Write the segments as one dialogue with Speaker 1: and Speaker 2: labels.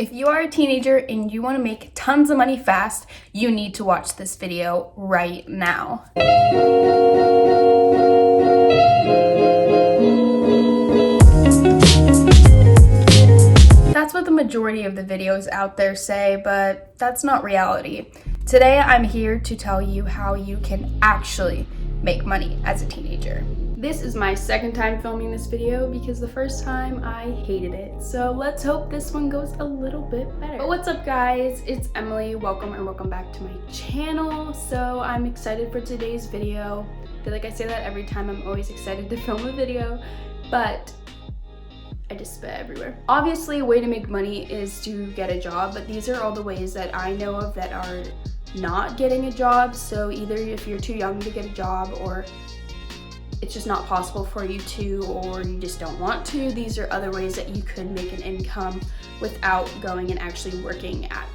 Speaker 1: If you are a teenager and you want to make tons of money fast, you need to watch this video right now. That's what the majority of the videos out there say, but that's not reality. Today, I'm here to tell you how you can actually make money as a teenager. This is my second time filming this video because the first time I hated it. So let's hope this one goes a little bit better. But what's up guys, it's Emily. Welcome back to my channel. So I'm excited for today's video. I feel like I say that every time. I'm always excited to film a video, but I just spit everywhere. Obviously, a way to make money is to get a job, but these are all the ways that I know of that are not getting a job. So either if you're too young to get a job, or it's just not possible for you to, or you just don't want to, these are other ways that you could make an income without going and actually working at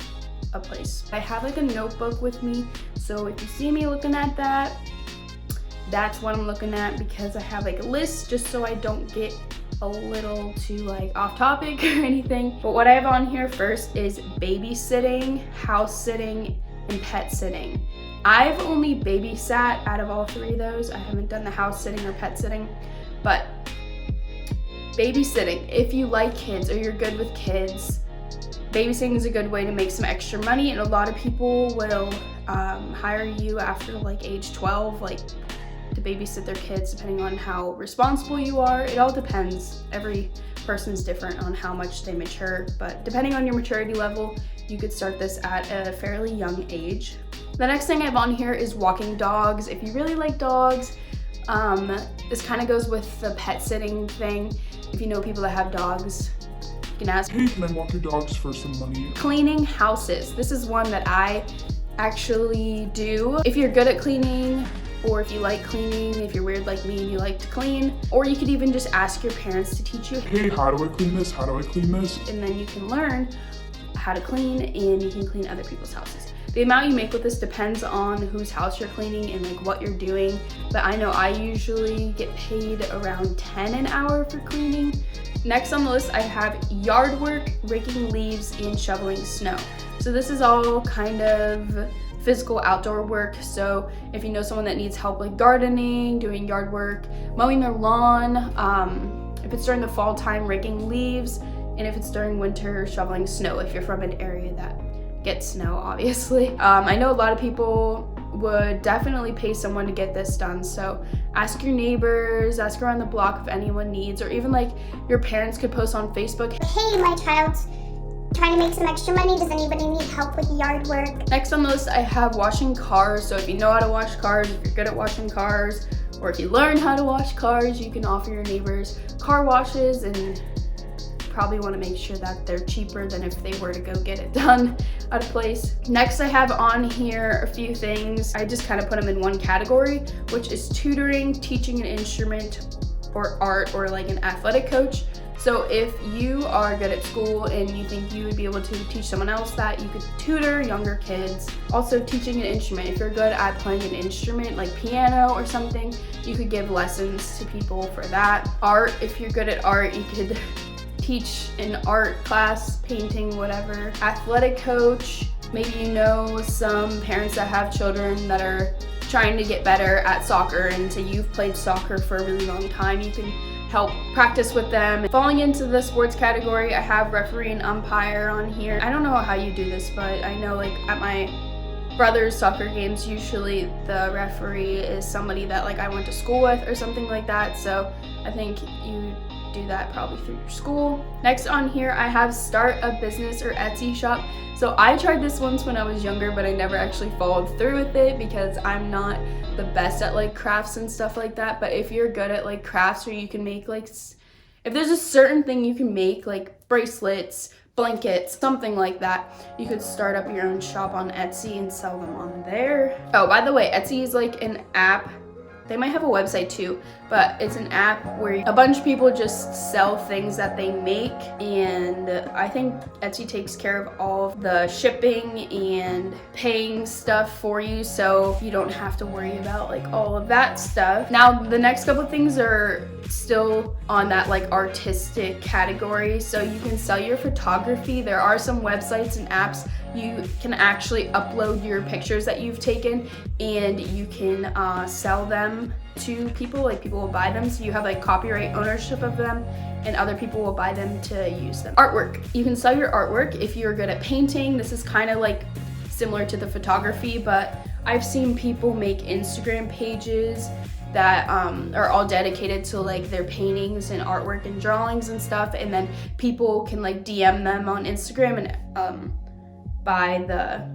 Speaker 1: a place. I have like a notebook with me, so if you see me looking at that, that's what I'm looking at, because I have like a list just so I don't get a little too like off topic or anything. But what I have on here first is babysitting, house sitting, and pet sitting. I've only babysat out of all three of those. I haven't done the house sitting or pet sitting, but babysitting, if you like kids or you're good with kids, babysitting is a good way to make some extra money, and a lot of people will hire you after like age 12, like to babysit their kids, depending on how responsible you are. It all depends. Every person's different on how much they mature, but depending on your maturity level, you could start this at a fairly young age. The next thing I have on here is walking dogs. If you really like dogs, this kind of goes with the pet sitting thing. If you know people that have dogs, you can ask.
Speaker 2: Hey, can I walk your dogs for some money?
Speaker 1: Cleaning houses. This is one that I actually do. If you're good at cleaning, or if you like cleaning, if you're weird like me and you like to clean, or you could even just ask your parents to teach you.
Speaker 2: Hey, how do I clean this? How do I clean this?
Speaker 1: And then you can learn how to clean, and you can clean other people's houses. The amount you make with this depends on whose house you're cleaning and like what you're doing, but I know I usually get paid around 10 an hour for cleaning. Next on the list, I have yard work, raking leaves, and shoveling snow. So this is all kind of physical outdoor work. So if you know someone that needs help like gardening, doing yard work, mowing their lawn, if it's during the fall time, raking leaves, and if it's during winter, shoveling snow, if you're from an area that gets snow, obviously. I know a lot of people would definitely pay someone to get this done, so ask your neighbors, ask around the block if anyone needs, or even like your parents could post on Facebook.
Speaker 3: Hey, my child's trying to make some extra money. Does anybody need help with yard work?
Speaker 1: Next on the list, I have washing cars. So if you know how to wash cars, if you're good at washing cars, or if you learn how to wash cars, you can offer your neighbors car washes, and probably want to make sure that they're cheaper than if they were to go get it done at a place. Next, I have on here a few things. I just kind of put them in one category, which is tutoring, teaching an instrument, or art, or like an athletic coach. So if you are good at school and you think you would be able to teach someone else that, you could tutor younger kids. Also teaching an instrument. If you're good at playing an instrument like piano or something, you could give lessons to people for that. Art, if you're good at art, you could teach an art class, painting, whatever. Athletic coach, maybe you know some parents that have children that are trying to get better at soccer, and so you've played soccer for a really long time, you can help practice with them. Falling into the sports category, I have referee and umpire on here. I don't know how you do this, but I know like at my brother's soccer games, usually the referee is somebody that like I went to school with or something like that, so I think you do that probably through your school. Next on here, I have start a business or Etsy shop. So I tried this once when I was younger, but I never actually followed through with it because I'm not the best at like crafts and stuff like that. But if you're good at like crafts, or you can make like, if there's a certain thing you can make, like bracelets, blankets, something like that, you could start up your own shop on Etsy and sell them on there. Oh, by the way, Etsy is like an app. They might have a website too, but it's an app where a bunch of people just sell things that they make, and I think Etsy takes care of all of the shipping and paying stuff for you, so you don't have to worry about like all of that stuff. Now, the next couple of things are still on that like artistic category. So you can sell your photography. There are some websites and apps you can actually upload your pictures that you've taken, and you can sell them to people. Like people will buy them, so you have like copyright ownership of them, and other people will buy them to use them. Artwork. You can sell your artwork if you're good at painting. This is kind of like similar to the photography, but I've seen people make Instagram pages that are all dedicated to like their paintings and artwork and drawings and stuff, and then people can like DM them on Instagram and buy the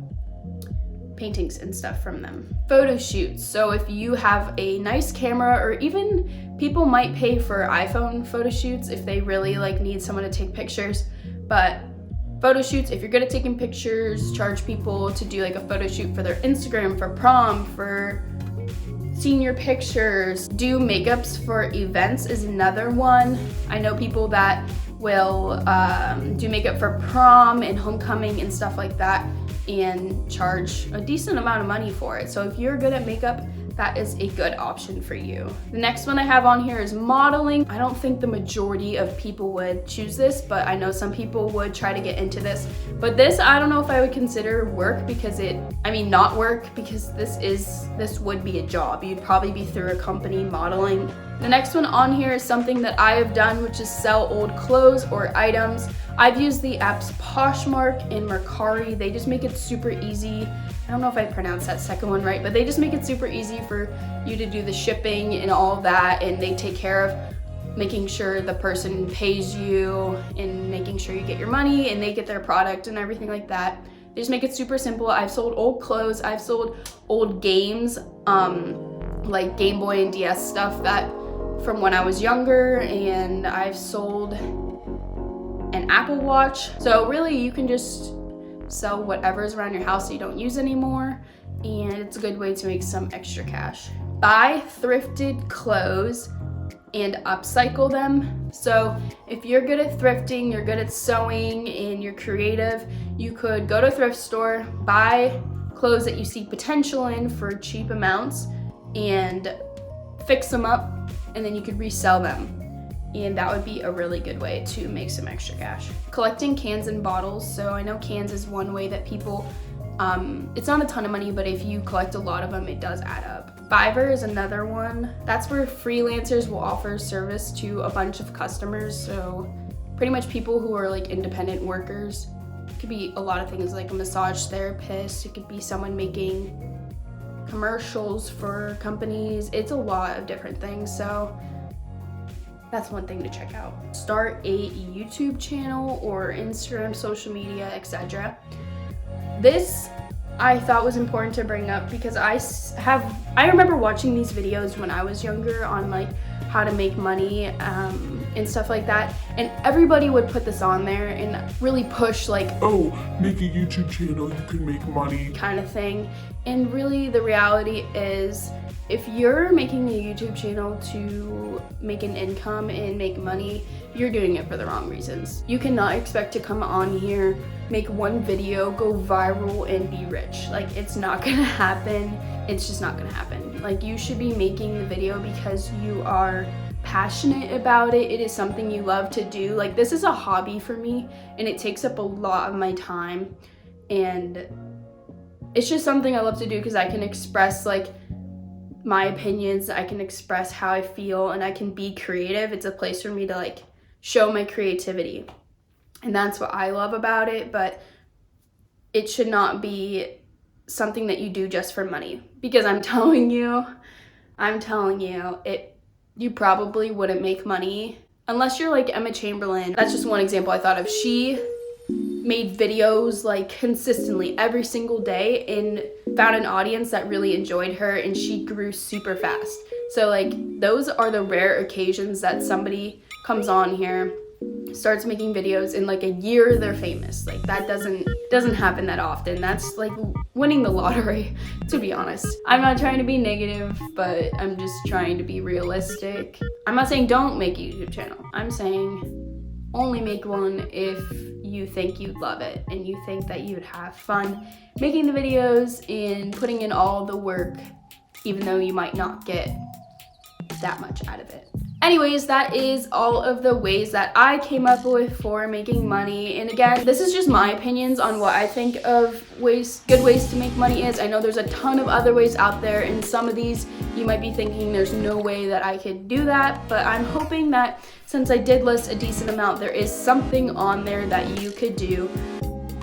Speaker 1: paintings and stuff from them. Photo shoots. So if you have a nice camera, or even people might pay for iPhone photo shoots if they really like need someone to take pictures. But photo shoots, if you're good at taking pictures, charge people to do like a photo shoot for their Instagram, for prom, for senior pictures. Do makeups for events is another one. I know people that will do makeup for prom and homecoming and stuff like that, and charge a decent amount of money for it. So if you're good at makeup, that is a good option for you. The next one I have on here is modeling. I don't think the majority of people would choose this, but I know some people would try to get into this. But this, I don't know if I would consider work, because not work, because this would be a job. You'd probably be through a company modeling. The next one on here is something that I have done, which is sell old clothes or items. I've used the apps Poshmark and Mercari. They just make it super easy. I don't know if I pronounced that second one right, but they just make it super easy for you to do the shipping and all of that, and they take care of making sure the person pays you and making sure you get your money and they get their product and everything like that. They just make it super simple. I've sold old clothes, I've sold old games, like Game Boy and DS stuff that from when I was younger, and I've sold an Apple Watch. So really you can just sell whatever's around your house that you don't use anymore, and it's a good way to make some extra cash. Buy thrifted clothes and upcycle them. So if you're good at thrifting, you're good at sewing, and you're creative, you could go to a thrift store, buy clothes that you see potential in for cheap amounts, and fix them up, and then you could resell them. And that would be a really good way to make some extra cash. Collecting cans and bottles. So I know cans is one way that people, it's not a ton of money, but if you collect a lot of them, it does add up. Fiverr is another one. That's where freelancers will offer service to a bunch of customers. So pretty much people who are like independent workers. It could be a lot of things, like a massage therapist. It could be someone making commercials for companies. It's a lot of different things. So that's one thing to check out. Start a YouTube channel or Instagram, social media, etc. This I thought was important to bring up because I remember watching these videos when I was younger on like how to make money and stuff like that, and everybody would put this on there and really push like,
Speaker 2: oh, make a YouTube channel, you can make money,
Speaker 1: kind of thing. And really the reality is, if you're making a YouTube channel to make an income and make money, you're doing it for the wrong reasons. You cannot expect to come on here, make one video, go viral, and be rich. Like, it's not gonna happen. It's just not gonna happen. Like, you should be making the video because you are passionate about it. It is something you love to do. Like, this is a hobby for me, and it takes up a lot of my time. And it's just something I love to do because I can express like my opinions, I can express how I feel, and I can be creative. It's a place for me to like show my creativity, and that's what I love about it. But it should not be something that you do just for money, because I'm telling you, you probably wouldn't make money unless you're like Emma Chamberlain. That's just one example I thought of. She made videos like consistently every single day and found an audience that really enjoyed her, and she grew super fast. So like, those are the rare occasions that somebody comes on here, starts making videos, in like a year they're famous. Like, that doesn't happen that often. That's like winning the lottery, to be honest. I'm not trying to be negative, but I'm just trying to be realistic. I'm not saying don't make a YouTube channel. I'm saying only make one if you think you'd love it and you think that you'd have fun making the videos and putting in all the work, even though you might not get that much out of it. Anyways, that is all of the ways that I came up with for making money. And again, this is just my opinions on what I think of good ways to make money is. I know there's a ton of other ways out there, and some of these you might be thinking there's no way that I could do that, but I'm hoping that since I did list a decent amount, there is something on there that you could do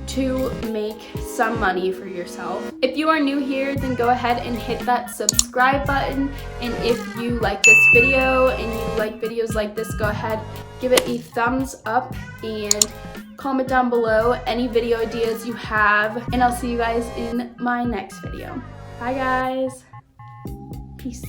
Speaker 1: to make some money for yourself. If you are new here, then go ahead and hit that subscribe button. And if you like this video and you like videos like this, go ahead, give it a thumbs up and comment down below any video ideas you have. And I'll see you guys in my next video. Bye guys. Peace.